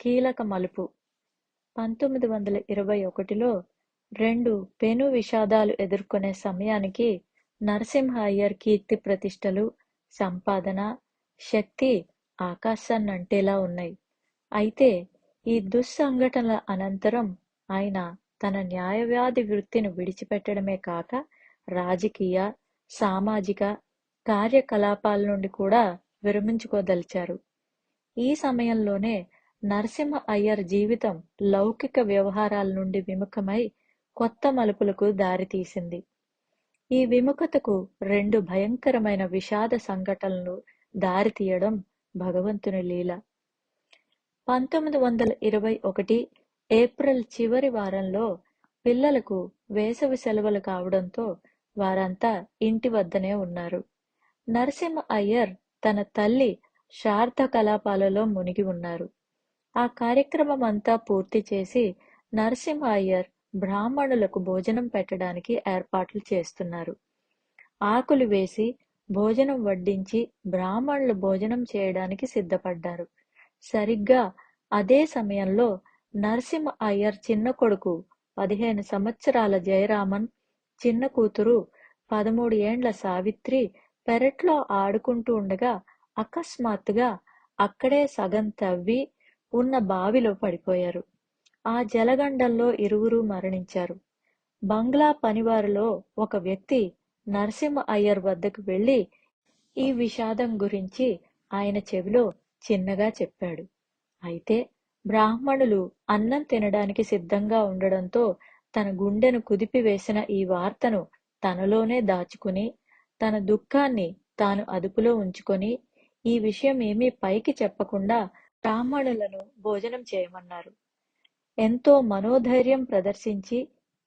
కీలక మలుపు. 1921లో 2 పెను విషాదాలు ఎదుర్కొనే సమయానికి నరసింహ అయ్యర్ కీర్తి ప్రతిష్టలు, సంపాదన, శక్తి ఆకాశాన్నంటేలా ఉన్నాయి. అయితే ఈ దుస్సంఘటనల అనంతరం ఆయన తన న్యాయవాది వృత్తిని విడిచిపెట్టడమే కాక రాజకీయ, సామాజిక కార్యకలాపాల నుండి కూడా విరమించుకోదలిచారు. ఈ సమయంలోనే నరసింహ అయ్యర్ జీవితం లౌకిక వ్యవహారాల నుండి విముఖమై కొత్త మలుపులకు దారితీసింది. ఈ విముఖతకు 2 భయంకరమైన విషాద సంఘటనలు దారితీయడం భగవంతుని లీల. 1921 ఏప్రిల్ చివరి వారంలో పిల్లలకు వేసవి సెలవులు కావడంతో వారంతా ఇంటి వద్దనే ఉన్నారు. నరసింహ అయ్యర్ తన తల్లి శ్రాద్ధ కలాపాలలో మునిగి ఉన్నారు. ఆ కార్యక్రమం అంతా పూర్తి చేసి నరసింహ అయ్యర్ బ్రాహ్మణులకు భోజనం పెట్టడానికి ఏర్పాట్లు చేస్తున్నారు. ఆకులు వేసి భోజనం వడ్డించి బ్రాహ్మణులు భోజనం చేయడానికి సిద్ధపడ్డారు. సరిగ్గా అదే సమయంలో నరసింహ అయ్యర్ చిన్న కొడుకు 15 సంవత్సరాల జయరామన్, చిన్న కూతురు 13 ఏండ్ల సావిత్రి పెరట్లో ఆడుకుంటూ ఉండగా అకస్మాత్తుగా అక్కడే సగం తవ్వి ఉన్న బావిలో పడిపోయారు. ఆ జలగండంలో ఇరువురు మరణించారు. బంగ్లా పనివారిలో ఒక వ్యక్తి నరసింహ అయ్యర్ వద్దకు వెళ్లి ఈ విషాదం గురించి ఆయన చెవిలో చిన్నగా చెప్పాడు. అయితే బ్రాహ్మణులు అన్నం తినడానికి సిద్ధంగా ఉండడంతో తన గుండెను కుదిపివేసిన ఈ వార్తను తనలోనే దాచుకుని తన దుఃఖాన్ని తాను అదుపులో ఉంచుకొని ఈ విషయం ఏమీ పైకి చెప్పకుండా బ్రాహ్మణులను భోజనం చేయమన్నారు. ఎంతో మనోధైర్యం ప్రదర్శించి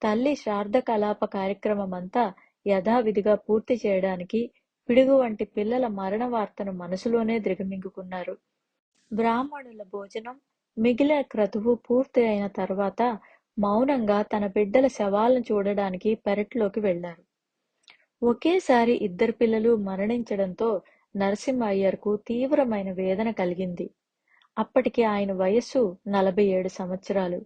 తల్లి శ్రాద్ధ కలాప కార్యక్రమమంతా యథావిధిగా పూర్తి చేయడానికి పిడుగు వంటి పిల్లల మరణ వార్తను మనసులోనే దిగమింగుకున్నారు. బ్రాహ్మణుల భోజనం, మిగిలిన క్రతువు పూర్తి అయిన తర్వాత మౌనంగా తన బిడ్డల శవాలను చూడడానికి పెరట్లోకి వెళ్లారు. ఒకేసారి 2 పిల్లలు మరణించడంతో నరసింహ అయ్యర్కు తీవ్రమైన వేదన కలిగింది. అప్పటికి ఆయన వయస్సు 47 సంవత్సరాలు.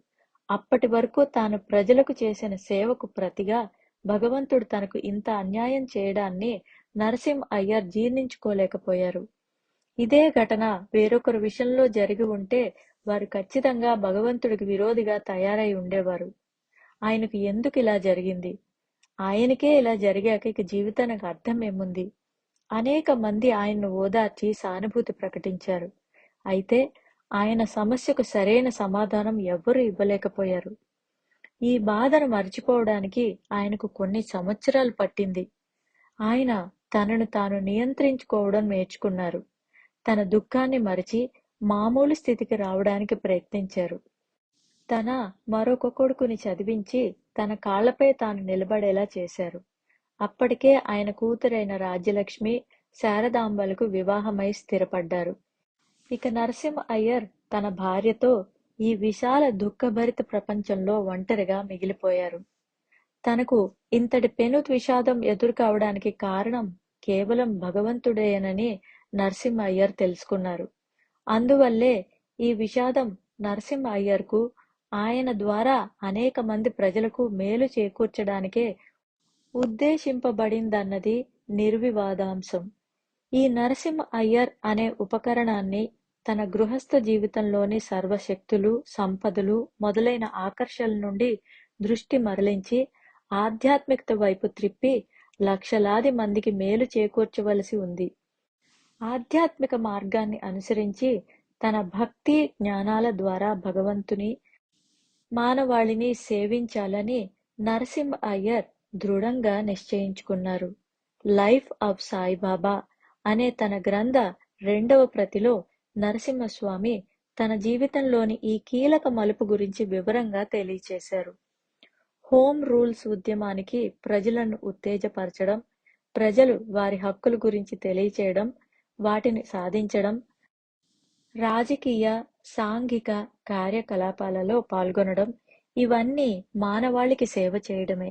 అప్పటి వరకు తాను ప్రజలకు చేసిన సేవకు ప్రతిగా భగవంతుడు తనకు ఇంత అన్యాయం చేయడాన్ని నరసింహ అయ్యర్ జీర్ణించుకోలేకపోయారు. ఇదే ఘటన వేరొకరి విషయంలో జరిగి ఉంటే వారు ఖచ్చితంగా భగవంతుడికి విరోధిగా తయారై ఉండేవారు. ఆయనకు ఎందుకు ఇలా జరిగింది? ఆయనకే ఇలా జరిగాక ఇక జీవితానికి అర్థం ఏముంది? అనేక మంది ఆయన్ను ఓదార్చి సానుభూతి ప్రకటించారు. అయితే ఆయన సమస్యకు సరైన సమాధానం ఎవ్వరూ ఇవ్వలేకపోయారు. ఈ బాధను మర్చిపోవడానికి ఆయనకు కొన్ని సంవత్సరాలు పట్టింది. ఆయన తనను తాను నియంత్రించుకోవడం నేర్చుకున్నారు. తన దుఃఖాన్ని మరిచి మామూలు స్థితికి రావడానికి ప్రయత్నించారు. తన మరొక కొడుకుని చదివించి తన కాళ్లపై తాను నిలబడేలా చేశారు. అప్పటికే ఆయన కూతురైన రాజ్యలక్ష్మి, శారదాంబలకు వివాహమై స్థిరపడ్డారు. ఇక నరసింహ అయ్యర్ తన భార్యతో ఈ విశాల దుఃఖభరిత ప్రపంచంలో ఒంటరిగా మిగిలిపోయారు. తనకు ఇంతటి పెను విషాదం ఎదురు కావడానికి కారణం కేవలం భగవంతుడేనని నరసింహ అయ్యర్ తెలుసుకున్నారు. అందువల్లే ఈ విషాదం నరసింహ అయ్యర్కు ఆయన ద్వారా అనేక మంది ప్రజలకు మేలు చేకూర్చడానికే ఉద్దేశింపబడిందన్నది నిర్వివాదాంశం. ఈ నరసింహ అయ్యర్ అనే ఉపకరణాన్ని తన గృహస్థ జీవితంలోని సర్వశక్తులు, సంపదలు మొదలైన ఆకర్షణల నుండి దృష్టి మరలించి ఆధ్యాత్మికత వైపు త్రిప్పి లక్షలాది మందికి మేలు చేకూర్చవలసి ఉంది. ఆధ్యాత్మిక మార్గాన్ని అనుసరించి తన భక్తి జ్ఞానాల ద్వారా భగవంతుని, మానవాళిని సేవించాలని నరసింహ అయ్యర్ దృఢంగా నిశ్చయించుకున్నారు. లైఫ్ ఆఫ్ సాయిబాబా అనే తన గ్రంథ 2వ ప్రతిలో నరసింహస్వామి తన జీవితంలోని ఈ కీలక మలుపు గురించి వివరంగా తెలియచేశారు. హోమ్ రూల్స్ ఉద్యమానికి ప్రజలను ఉత్తేజపరచడం, ప్రజలు వారి హక్కుల గురించి తెలియచేయడం, వాటిని సాధించడం, రాజకీయ, సాంఘిక కార్యకలాపాలలో పాల్గొనడం, ఇవన్నీ మానవాళికి సేవ చేయడమే.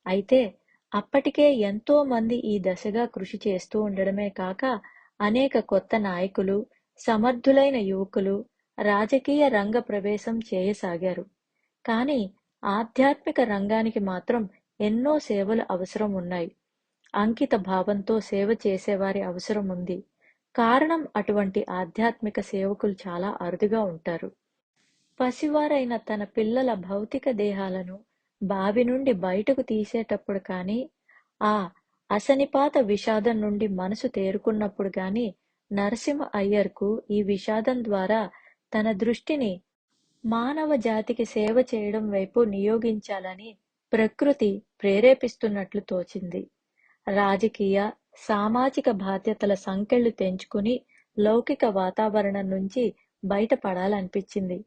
అయితే అప్పటికే ఎంతో మంది ఈ దశగా కృషి చేస్తూ ఉండడమే కాక అనేక కొత్త నాయకులు, సమర్థులైన యువకులు, రాజకీయ రంగ ప్రవేశం చేయసాగారు. కానీ ఆధ్యాత్మిక రంగానికి మాత్రం ఎన్నో సేవలు అవసరం ఉన్నాయి. అంకిత భావంతో సేవ చేసేవారి అవసరం ఉంది. కారణం అటువంటి ఆధ్యాత్మిక సేవకులు చాలా అరుదుగా ఉంటారు. పసివారైన తన పిల్లల భౌతిక దేహాలను బావి నుండి బయటకు తీసేటప్పుడు కానీ, ఆ అసనిపాత విషాదం నుండి మనసు తేరుకున్నప్పుడు గాని నరసింహ అయ్యర్కు ఈ విషాదం ద్వారా తన దృష్టిని మానవ జాతికి సేవ చేయడం వైపు నియోగించాలని ప్రకృతి ప్రేరేపిస్తున్నట్లు తోచింది. రాజకీయ, సామాజిక బాధ్యతల సంకెళ్లు తెంచుకుని లౌకిక వాతావరణం నుంచి బయటపడాలనిపించింది.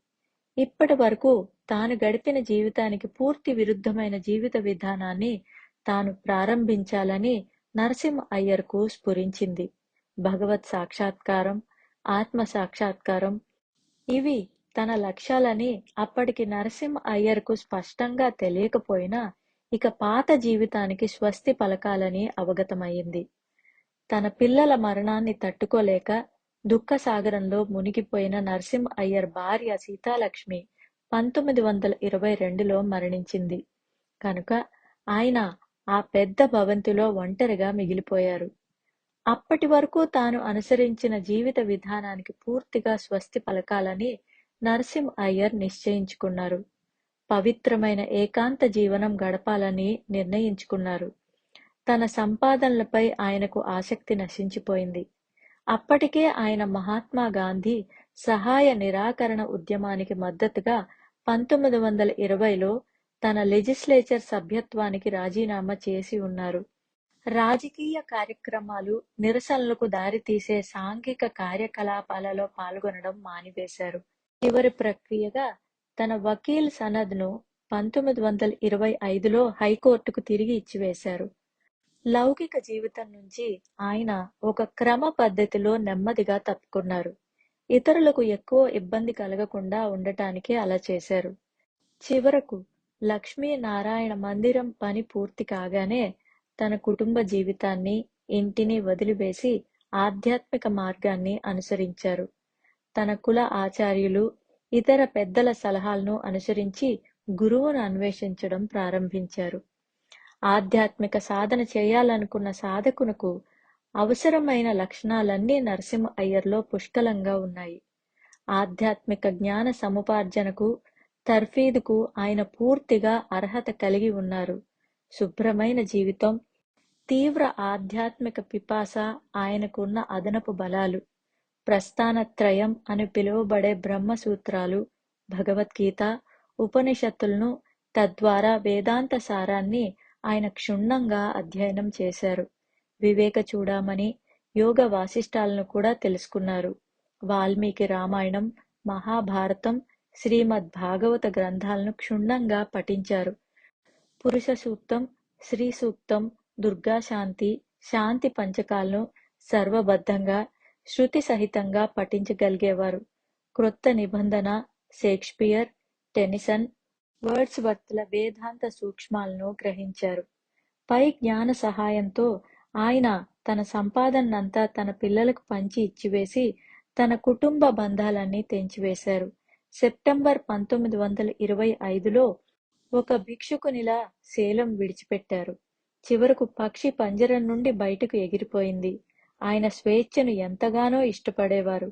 ఇప్పటి వరకు తాను గడిపిన జీవితానికి పూర్తి విరుద్ధమైన జీవిత విధానాన్ని తాను ప్రారంభించాలని నరసింహ అయ్యర్కు స్ఫురించింది. భగవత్ సాక్షాత్కారం, ఆత్మ సాక్షాత్కారం ఇవి తన లక్ష్యాలని అప్పటికి నరసింహ అయ్యర్కు స్పష్టంగా తెలియకపోయినా ఇక పాత జీవితానికి స్వస్తి పలకాలని అవగతమయ్యింది. తన పిల్లల మరణాన్ని తట్టుకోలేక దుఃఖసాగరంలో మునిగిపోయిన నరసింహ అయ్యర్ భార్య సీతాలక్ష్మి 1922లో మరణించింది. కనుక ఆయన ఆ పెద్ద భవంతిలో ఒంటరిగా మిగిలిపోయారు. అప్పటి వరకు తాను అనుసరించిన జీవిత విధానానికి పూర్తిగా స్వస్తి పలకాలని నరసింహ అయ్యర్ నిశ్చయించుకున్నారు. పవిత్రమైన ఏకాంత జీవనం గడపాలని నిర్ణయించుకున్నారు. తన సంపాదనలపై ఆయనకు ఆసక్తి నశించిపోయింది. అప్పటికే ఆయన మహాత్మా గాంధీ సహాయ నిరాకరణ ఉద్యమానికి మద్దతుగా 1920లో తన లెజిస్లేచర్ సభ్యత్వానికి రాజీనామా చేసి ఉన్నారు. రాజకీయ కార్యక్రమాలు, నిరసనలకు దారితీసే సాంఘిక కార్యకలాపాలలో పాల్గొనడం మానివేశారు. చివరి ప్రక్రియగా తన వకీల్ సనద్ను 1925లో హైకోర్టుకు తిరిగి ఇచ్చివేశారు. లౌకిక జీవితం నుంచి ఆయన ఒక క్రమ పద్ధతిలో నెమ్మదిగా తప్పుకున్నారు. ఇతరులకు ఎక్కువ ఇబ్బంది కలగకుండా ఉండటానికే అలా చేశారు. చివరకు లక్ష్మీనారాయణ మందిరం పని పూర్తి కాగానే తన కుటుంబ జీవితాన్ని, ఇంటిని వదిలివేసి ఆధ్యాత్మిక మార్గాన్ని అనుసరించారు. తన కుల ఆచార్యులు, ఇతర పెద్దల సలహాలను అనుసరించి గురువును అన్వేషించడం ప్రారంభించారు. ఆధ్యాత్మిక సాధన చేయాలనుకున్న సాధకునకు అవసరమైన లక్షణాలన్నీ నరసింహ అయ్యర్లో పుష్కలంగా ఉన్నాయి. ఆధ్యాత్మిక జ్ఞాన సముపార్జనకు, తర్ఫీదుకు ఆయన పూర్తిగా అర్హత కలిగి ఉన్నారు. శుభ్రమైన జీవితం, తీవ్ర ఆధ్యాత్మిక పిపాస ఆయనకున్న అదనపు బలాలు. ప్రస్థానత్రయం అని పిలువబడే బ్రహ్మసూత్రాలు, భగవద్గీత, ఉపనిషత్తులను, తద్వారా వేదాంత సారాన్ని ఆయన క్షుణ్ణంగా అధ్యయనం చేశారు. వివేక చూడామణి, యోగ వాసిష్టాలను కూడా తెలుసుకున్నారు. వాల్మీకి రామాయణం, మహాభారతం, శ్రీమద్ భాగవత గ్రంథాలను క్షుణ్ణంగా పఠించారు. పురుష సూక్తం, శ్రీ సూక్తం, దుర్గాశాంతి, శాంతి పంచకాలను సర్వబద్ధంగా, శృతి సహితంగా పఠించగలిగేవారు. క్రొత్త నిబంధన, షేక్స్పియర్, టెనిసన్, వర్డ్స్వర్త్ల వేదాంత సూక్ష్మాలను గ్రహించారు. పై జ్ఞాన సహాయంతో ఆయన తన సంపాదనంతా తన పిల్లలకు పంచి ఇచ్చివేసి తన కుటుంబ బంధాలన్నీ తెంచివేశారు. సెప్టెంబర్ 1925లో ఒక భిక్షుకునిలా శేలం విడిచిపెట్టారు. చివరకు పక్షి పంజరం నుండి బయటకు ఎగిరిపోయింది. ఆయన స్వేచ్ఛను ఎంతగానో ఇష్టపడేవారు.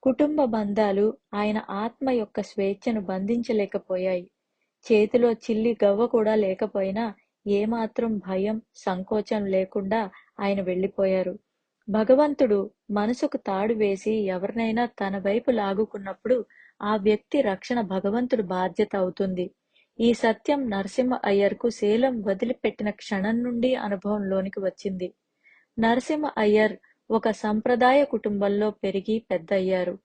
కుటుంబ బంధాలు ఆయన ఆత్మ యొక్క స్వేచ్ఛను బంధించలేకపోయాయి. చేతిలో చిల్లి గవ్వ కూడా లేకపోయినా ఏమాత్రం భయం, సంకోచం లేకుండా ఆయన వెళ్ళిపోయారు. భగవంతుడు మనసుకు తాడు వేసి ఎవరినైనా తన వైపు లాగుకున్నప్పుడు ఆ వ్యక్తి రక్షణ భగవంతుడు బాధ్యత అవుతుంది. ఈ సత్యం నరసింహ అయ్యర్కు శేలం వదిలిపెట్టిన క్షణం నుండి అనుభవంలోనికి వచ్చింది. నరసింహ అయ్యర్ ఒక సంప్రదాయ కుటుంబంలో పెరిగి పెద్దయ్యారు.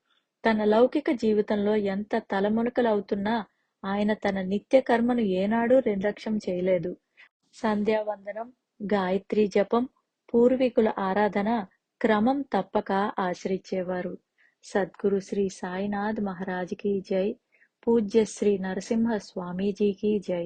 తన లౌకిక జీవితంలో ఎంత తలమునకలవుతున్నా ఆయన తన నిత్య కర్మను ఏనాడూ నిర్లక్ష్యం చేయలేదు. సంధ్యావందనం, గాయత్రీ జపం, పూర్వీకుల ఆరాధన క్రమం తప్పక ఆచరించేవారు. సద్గురు శ్రీ సాయినాథ్ మహారాజ్ కి జై. పూజ్య శ్రీ నరసింహ స్వామీజీకి జై.